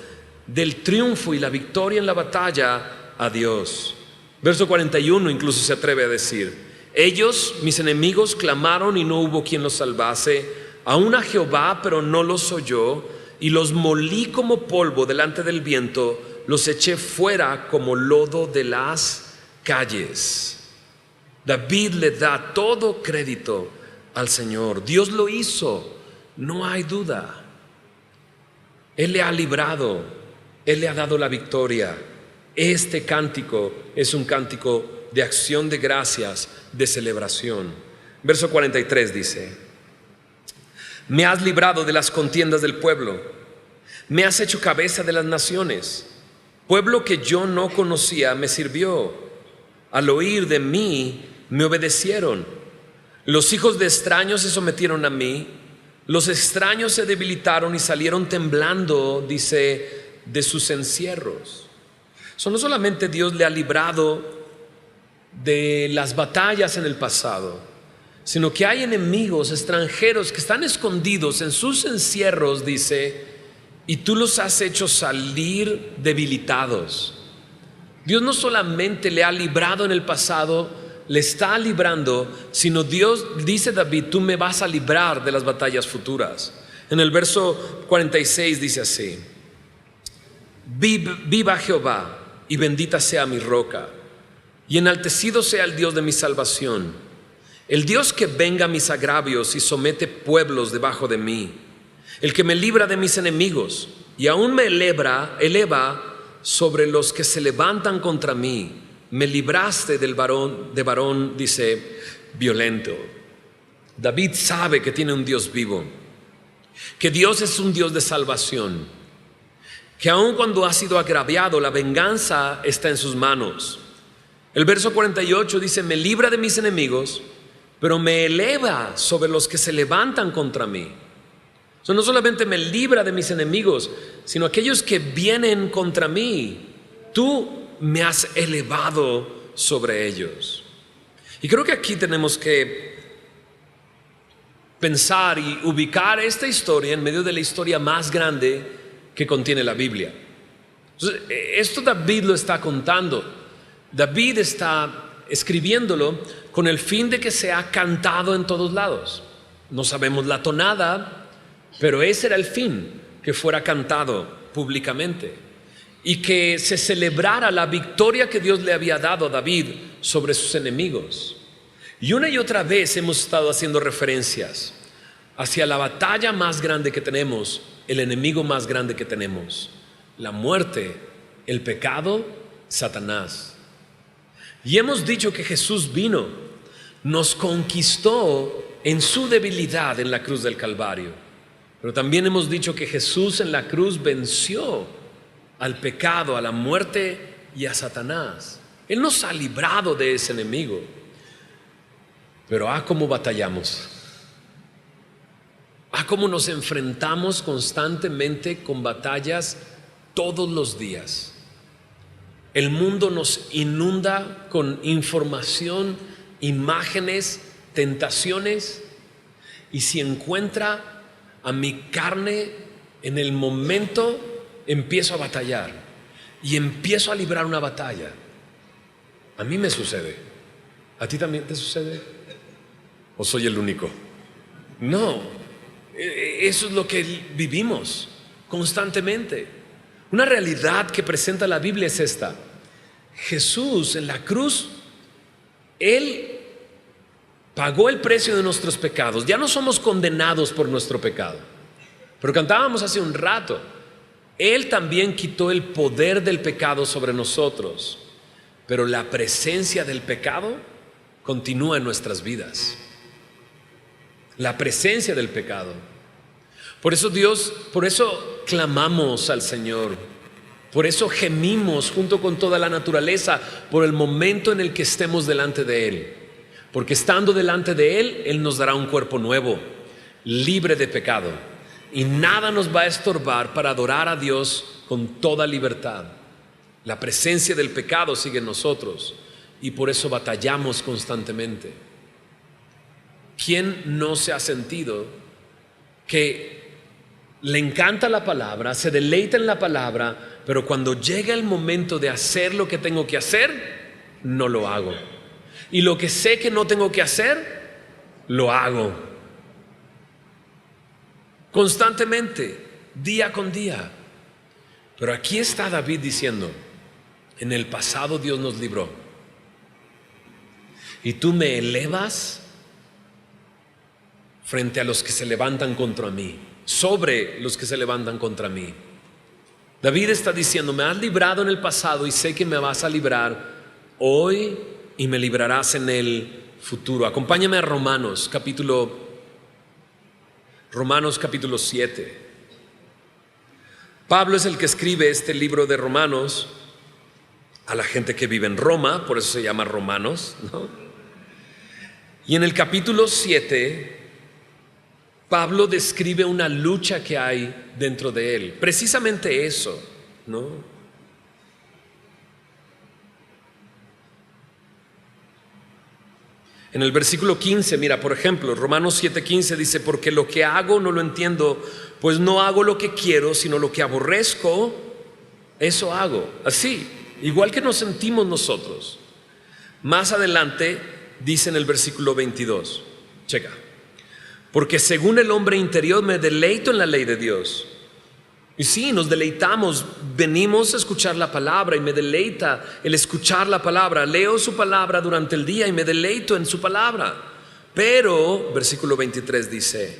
del triunfo y la victoria en la batalla a Dios. Verso 41 incluso se atreve a decir: ellos, mis enemigos, clamaron y no hubo quien los salvase. Aún a Jehová, pero no los oyó, y los molí como polvo delante del viento, los eché fuera como lodo de las calles. David le da todo crédito al Señor. Dios lo hizo, no hay duda. Él le ha librado, Él le ha dado la victoria. Este cántico es un cántico de acción de gracias, de celebración. Verso 43 dice: me has librado de las contiendas del pueblo, me has hecho cabeza de las naciones. Pueblo que yo no conocía me sirvió, al oír de mí me obedecieron. Los hijos de extraños se sometieron a mí, los extraños se debilitaron y salieron temblando, dice, de sus encierros. No solamente Dios le ha librado de las batallas en el pasado, sino que hay enemigos extranjeros que están escondidos en sus encierros, dice, y tú los has hecho salir debilitados. Dios no solamente le ha librado en el pasado, le está librando, sino Dios, dice David, tú me vas a librar de las batallas futuras. En el verso 46 dice así: viva Jehová, y bendita sea mi roca, y enaltecido sea el Dios de mi salvación. El Dios que venga mis agravios y somete pueblos debajo de mí. El que me libra de mis enemigos y aún me eleva sobre los que se levantan contra mí. Me libraste de varón, dice, violento. David sabe que tiene un Dios vivo, que Dios es un Dios de salvación, que aun cuando ha sido agraviado, la venganza está en sus manos. El verso 48 dice: me libra de mis enemigos, pero me eleva sobre los que se levantan contra mí. No solamente me libra de mis enemigos, sino aquellos que vienen contra mí, tú me has elevado sobre ellos. Y creo que aquí tenemos que pensar y ubicar esta historia en medio de la historia más grande que contiene la Biblia. Entonces, esto David lo está contando. David está escribiéndolo con el fin de que sea cantado en todos lados. No sabemos la tonada, pero ese era el fin, que fuera cantado públicamente y que se celebrara la victoria que Dios le había dado a David sobre sus enemigos. Y una y otra vez hemos estado haciendo referencias hacia la batalla más grande que tenemos, el enemigo más grande que tenemos: la muerte, el pecado, Satanás. Y hemos dicho que Jesús vino, nos conquistó en su debilidad en la cruz del Calvario. Pero también hemos dicho que Jesús en la cruz venció al pecado, a la muerte y a Satanás. Él nos ha librado de ese enemigo. Pero cómo batallamos, cómo nos enfrentamos constantemente con batallas todos los días. El mundo nos inunda con información, imágenes, tentaciones, y si encuentra a mi carne en el momento, empiezo a batallar. y empiezo a librar una batalla. A mí me sucede. ¿A ti también te sucede? ¿O soy el único? No, eso es lo que vivimos constantemente. Una realidad que presenta la Biblia es esta: Jesús en la cruz, Él pagó el precio de nuestros pecados. Ya no somos condenados por nuestro pecado. Pero cantábamos hace un rato, Él también quitó el poder del pecado sobre nosotros, pero la presencia del pecado continúa en nuestras vidas. La presencia del pecado. Por eso clamamos al Señor. Por eso gemimos junto con toda la naturaleza por el momento en el que estemos delante de Él. Porque estando delante de Él, Él nos dará un cuerpo nuevo, libre de pecado. Y nada nos va a estorbar para adorar a Dios con toda libertad. La presencia del pecado sigue en nosotros y por eso batallamos constantemente. ¿Quién no se ha sentido que le encanta la palabra, se deleita en la palabra, pero cuando llega el momento de hacer lo que tengo que hacer, no lo hago? Y lo que sé que no tengo que hacer, lo hago. Constantemente, día con día. Pero aquí está David diciendo: en el pasado Dios nos libró. Y tú me elevas frente a los que se levantan contra mí, sobre los que se levantan contra mí. David está diciendo: me has librado en el pasado y sé que me vas a librar hoy y me librarás en el futuro. Acompáñame a Romanos capítulo 7. Pablo es el que escribe este libro de Romanos a la gente que vive en Roma, por eso se llama Romanos, ¿no? Y en el capítulo 7, Pablo describe una lucha que hay dentro de él. Precisamente eso, ¿no? En el versículo 15, mira, por ejemplo, Romanos 7:15 dice: porque lo que hago no lo entiendo, pues no hago lo que quiero, sino lo que aborrezco, eso hago. Así, igual que nos sentimos nosotros. Más adelante dice en el versículo 22, checa: porque según el hombre interior me deleito en la ley de Dios. Y sí, nos deleitamos, venimos a escuchar la palabra y me deleita el escuchar la palabra. Leo su palabra durante el día y me deleito en su palabra. Pero, versículo 23 dice: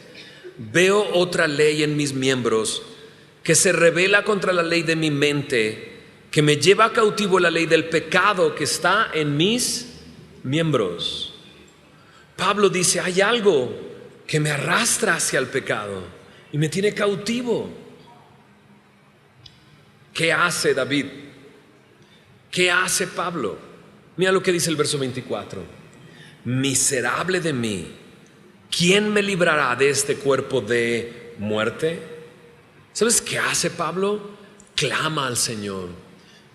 veo otra ley en mis miembros que se rebela contra la ley de mi mente, que me lleva a cautivo la ley del pecado que está en mis miembros. Pablo dice: hay algo que me arrastra hacia el pecado y me tiene cautivo. ¿Qué hace David? ¿Qué hace Pablo? Mira lo que dice el verso 24: miserable de mí, ¿quién me librará de este cuerpo de muerte? ¿Sabes qué hace Pablo? Clama al Señor,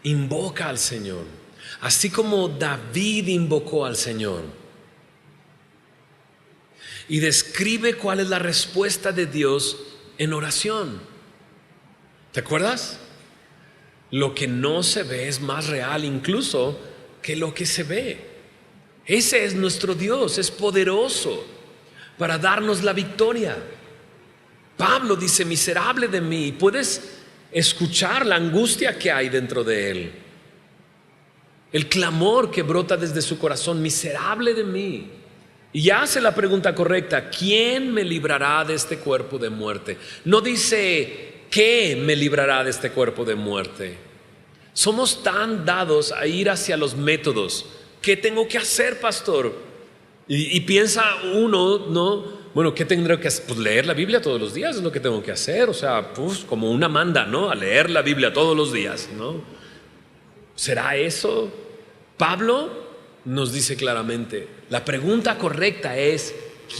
invoca al Señor, así como David invocó al Señor. Y describe cuál es la respuesta de Dios en oración. ¿Te acuerdas? Lo que no se ve es más real incluso que lo que se ve. Ese es nuestro Dios, es poderoso para darnos la victoria. Pablo dice: miserable de mí. Puedes escuchar la angustia que hay dentro de él, el clamor que brota desde su corazón: miserable de mí. Y hace la pregunta correcta: ¿quién me librará de este cuerpo de muerte? No dice: ¿qué me librará de este cuerpo de muerte? Somos tan dados a ir hacia los métodos. ¿Qué tengo que hacer, pastor? Y piensa uno, ¿no? Bueno, ¿qué tendré que hacer? Pues leer la Biblia todos los días es lo que tengo que hacer. O sea, pues como una manda, ¿no? A leer la Biblia todos los días, ¿no? ¿Será eso? Pablo nos dice claramente: la pregunta correcta es: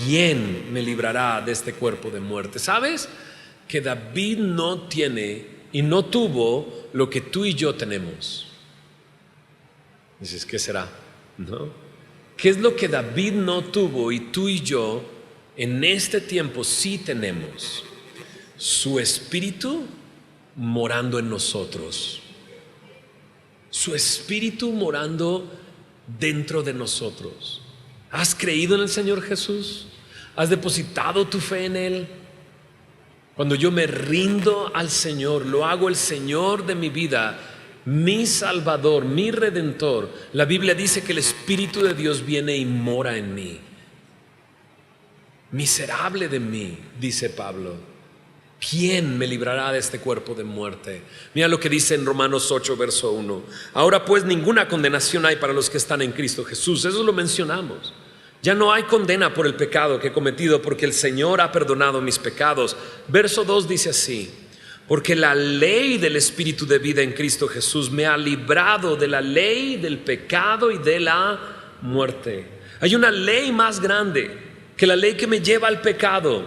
¿quién me librará de este cuerpo de muerte? ¿Sabes? Que David no tiene y no tuvo lo que tú y yo tenemos. Dices: ¿qué será? ¿No? ¿Qué es lo que David no tuvo y tú y yo en este tiempo sí tenemos? Su espíritu morando en nosotros. su Espíritu morando dentro de nosotros. ¿Has creído en el Señor Jesús? ¿Has depositado tu fe en Él? Cuando yo me rindo al Señor, lo hago el Señor de mi vida, mi Salvador, mi Redentor. La Biblia dice que el Espíritu de Dios viene y mora en mí. Miserable de mí, dice Pablo, ¿quién me librará de este cuerpo de muerte? Mira lo que dice en Romanos 8, verso 1. Ahora pues ninguna condenación hay para los que están en Cristo Jesús. Eso lo mencionamos. Ya no hay condena por el pecado que he cometido, porque el Señor ha perdonado mis pecados. Verso 2 dice así: porque la ley del Espíritu de vida en Cristo Jesús me ha librado de la ley del pecado y de la muerte. Hay una ley más grande que la ley que me lleva al pecado,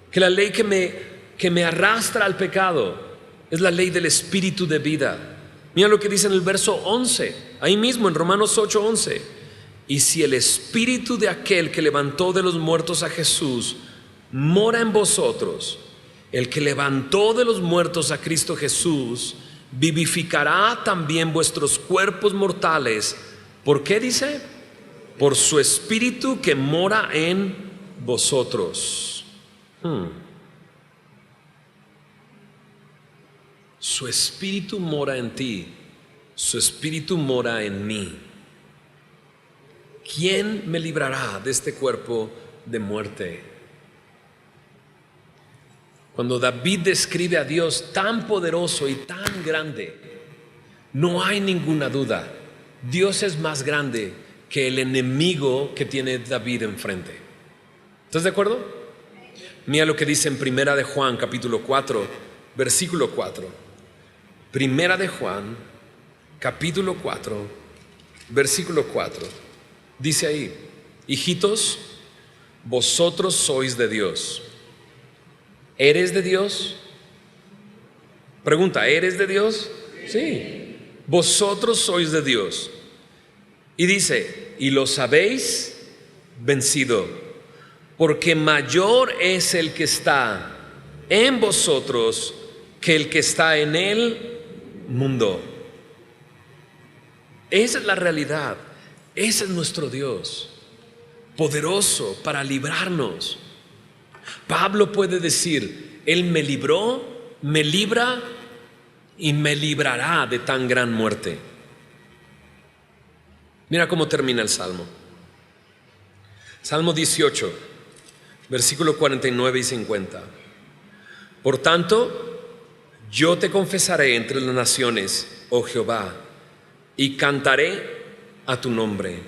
que la ley que me arrastra al pecado. Es la ley del Espíritu de vida. Mira lo que dice en el verso 11, ahí mismo en Romanos 8, 11. Y si el Espíritu de aquel que levantó de los muertos a Jesús mora en vosotros, el que levantó de los muertos a Cristo Jesús vivificará también vuestros cuerpos mortales. ¿Por qué dice? Por su Espíritu que mora en vosotros. Su Espíritu mora en ti, su Espíritu mora en mí. ¿Quién me librará de este cuerpo de muerte? Cuando David describe a Dios tan poderoso y tan grande, no hay ninguna duda. Dios es más grande que el enemigo que tiene David enfrente. ¿Estás de acuerdo? Mira lo que dice en Primera de Juan, capítulo 4, versículo 4. Primera de Juan, capítulo 4, versículo 4. Dice ahí: hijitos, vosotros sois de Dios. ¿Eres de Dios? Pregunta, ¿eres de Dios? Sí. Vosotros sois de Dios. Y dice: y los habéis vencido, porque mayor es el que está en vosotros que el que está en el mundo. Esa es la realidad. Ese es nuestro Dios, poderoso para librarnos. Pablo puede decir: Él me libró, me libra y me librará de tan gran muerte. Mira cómo termina el Salmo. Salmo 18, versículo 49 y 50. Por tanto, yo te confesaré entre las naciones, oh Jehová, y cantaré a tu nombre.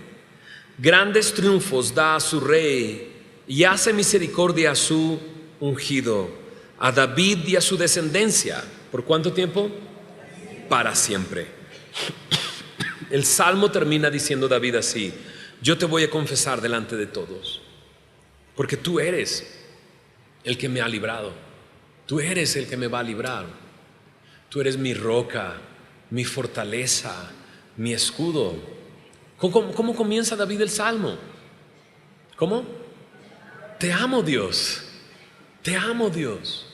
Grandes triunfos da a su rey y hace misericordia a su ungido, a David y a su descendencia. ¿Por cuánto tiempo? Para siempre. El salmo termina diciendo David así: yo te voy a confesar delante de todos, porque tú eres el que me ha librado, tú eres el que me va a librar, tú eres mi roca, mi fortaleza, mi escudo. ¿Cómo comienza David el salmo? ¿Cómo? Te amo, Dios. Te amo, Dios.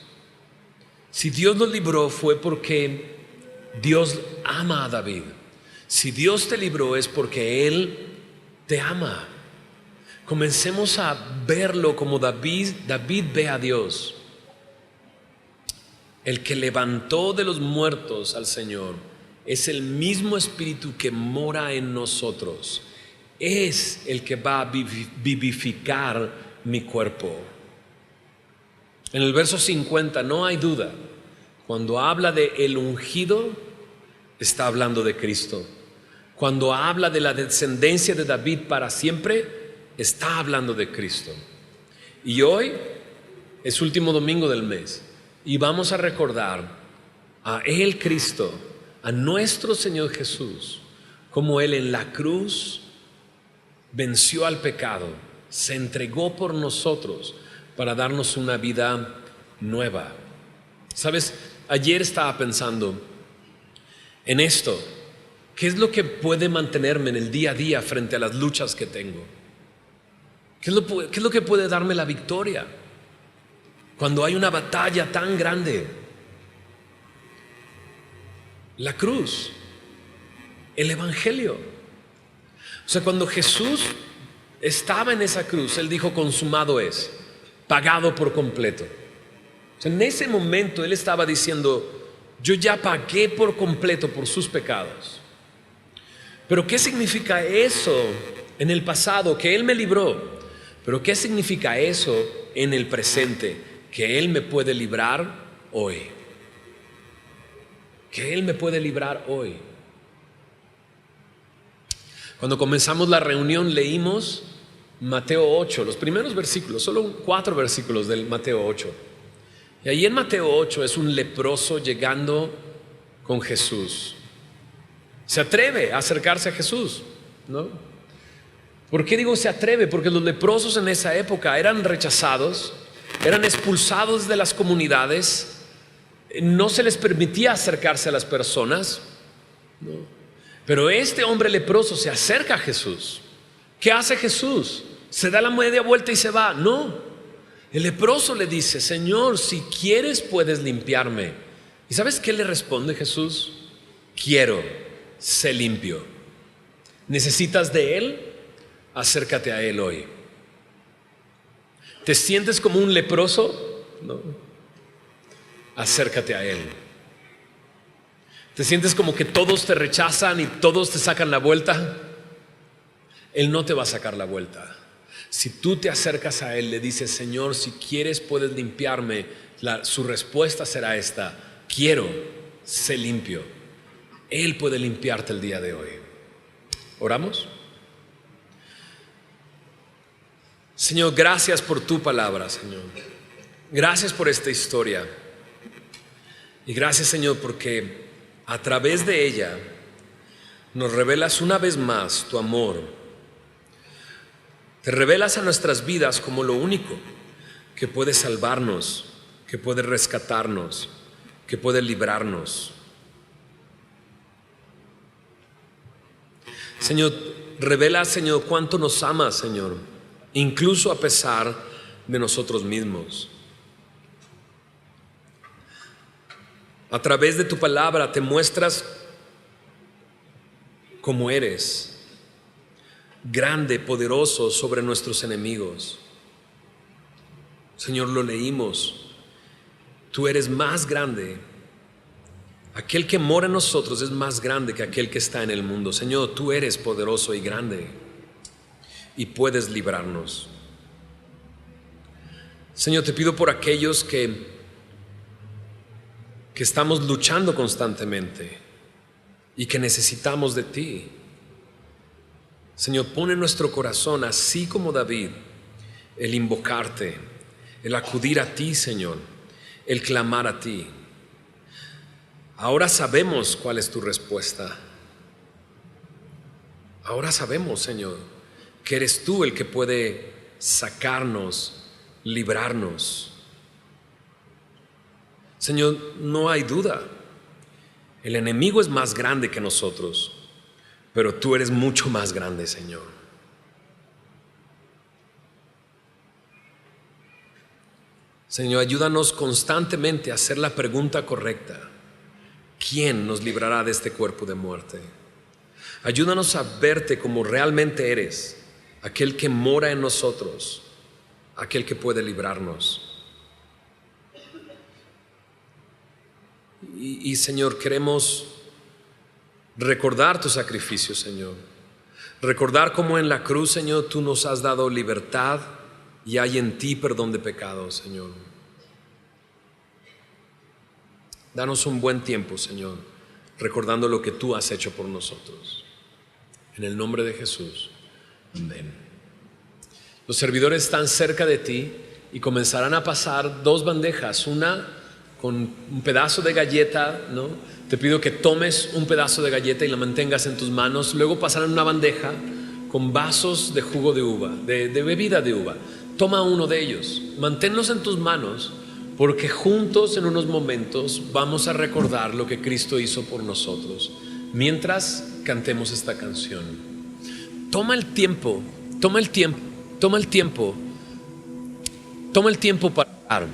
Si Dios lo libró fue porque Dios ama a David. Si Dios te libró es porque Él te ama. Comencemos a verlo como David ve a Dios. El que levantó de los muertos al Señor es el mismo Espíritu que mora en nosotros. Es el que va a vivificar mi cuerpo. En el verso 50 no hay duda. Cuando habla de el ungido, está hablando de Cristo. Cuando habla de la descendencia de David para siempre, está hablando de Cristo. Y hoy es último domingo del mes y vamos a recordar a Él, Cristo, a nuestro Señor Jesús, como Él en la cruz venció al pecado, se entregó por nosotros para darnos una vida nueva. ¿Sabes? Ayer estaba pensando en esto. ¿Qué es lo que puede mantenerme en el día a día frente a las luchas que tengo? ¿Qué es lo que puede darme la victoria cuando hay una batalla tan grande? La cruz. el evangelio. O sea, cuando Jesús estaba en esa cruz, Él dijo: consumado es, pagado por completo. O sea, en ese momento Él estaba diciendo: yo ya pagué por completo por sus pecados. Pero ¿qué significa eso en el pasado? Que Él me libró. Pero ¿qué significa eso en el presente? Que Él me puede librar hoy. Que Él me puede librar hoy. Cuando comenzamos la reunión leímos Mateo 8, los primeros versículos, solo 4 versículos del Mateo 8. Y ahí en Mateo 8 es un leproso llegando con Jesús. Se atreve a acercarse a Jesús, ¿no? ¿Por qué digo se atreve? Porque los leprosos en esa época eran rechazados, eran expulsados de las comunidades, no se les permitía acercarse a las personas, ¿no? Pero este hombre leproso se acerca a Jesús. ¿Qué hace Jesús? ¿Se da la media vuelta y se va? No. El leproso le dice: Señor, si quieres puedes limpiarme. ¿Y sabes qué le responde Jesús? Quiero, sé limpio. ¿Necesitas de Él? Acércate a Él hoy. ¿Te sientes como un leproso? No. Acércate a Él. ¿Te sientes como que todos te rechazan y todos te sacan la vuelta? Él no te va a sacar la vuelta. Si tú te acercas a Él, le dices: Señor, si quieres puedes limpiarme, su respuesta será esta: quiero, sé limpio. Él puede limpiarte el día de hoy. ¿Oramos? Señor, gracias por tu palabra, Señor. Gracias por esta historia. Y gracias, Señor, porque a través de ella nos revelas una vez más tu amor. Te revelas a nuestras vidas como lo único que puede salvarnos, que puede rescatarnos, que puede librarnos. Señor, revela, Señor, cuánto nos amas, Señor, incluso a pesar de nosotros mismos. A través de tu palabra te muestras como eres, grande, poderoso sobre nuestros enemigos. Señor, lo leímos. Tú eres más grande. Aquel que mora en nosotros es más grande que aquel que está en el mundo. Señor, tú eres poderoso y grande y puedes librarnos. Señor, te pido por aquellos que estamos luchando constantemente y que necesitamos de ti. Señor, pon en nuestro corazón, así como David, el invocarte, el acudir a ti, Señor, el clamar a ti. Ahora sabemos cuál es tu respuesta. Ahora sabemos, Señor, que eres tú el que puede sacarnos, librarnos. Señor, no hay duda. El enemigo es más grande que nosotros, pero tú eres mucho más grande, Señor. Señor, ayúdanos constantemente a hacer la pregunta correcta: ¿quién nos librará de este cuerpo de muerte? Ayúdanos a verte como realmente eres, aquel que mora en nosotros, aquel que puede librarnos. Y Señor, queremos recordar tu sacrificio, Señor. Recordar cómo en la cruz, Señor, tú nos has dado libertad y hay en ti perdón de pecados, Señor. Danos un buen tiempo, Señor, recordando lo que tú has hecho por nosotros. En el nombre de Jesús. Amén. Los servidores están cerca de ti y comenzarán a pasar 2 bandejas, una con un pedazo de galleta, ¿no? Te pido que tomes un pedazo de galleta y la mantengas en tus manos. Luego pasarán una bandeja con vasos de jugo de uva, de bebida de uva. Toma uno de ellos, manténlos en tus manos, porque juntos en unos momentos vamos a recordar lo que Cristo hizo por nosotros mientras cantemos esta canción. Toma el tiempo para orar.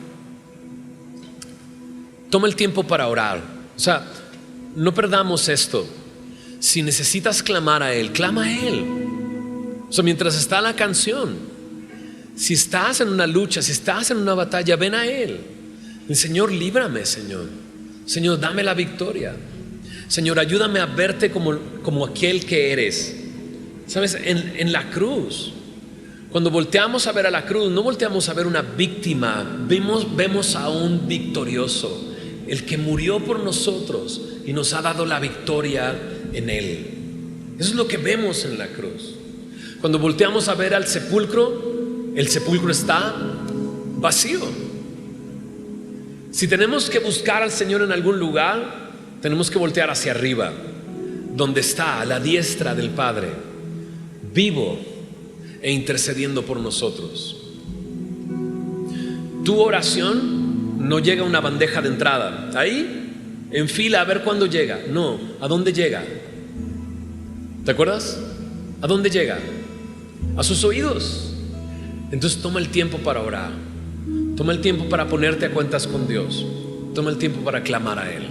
Toma el tiempo para orar. O sea, no perdamos esto. Si necesitas clamar a Él, clama a Él. O sea, mientras está la canción, si estás en una lucha, si estás en una batalla, ven a Él. Señor, líbrame, Señor. Señor, dame la victoria. Señor, ayúdame a verte como aquel que eres. Sabes, en la cruz, cuando volteamos a ver a la cruz, no volteamos a ver una víctima, vemos a un victorioso, el que murió por nosotros y nos ha dado la victoria en Él. Eso es lo que vemos en la cruz. Cuando volteamos a ver al sepulcro, el sepulcro está vacío. Si tenemos que buscar al Señor en algún lugar, tenemos que voltear hacia arriba, donde está a la diestra del Padre, vivo e intercediendo por nosotros. Tu oración no llega a una bandeja de entrada, ahí en fila a ver cuándo llega. No, ¿a dónde llega? ¿Te acuerdas? ¿A dónde llega? A sus oídos. Entonces toma el tiempo para orar. Toma el tiempo para ponerte a cuentas con Dios. Toma el tiempo para clamar a Él.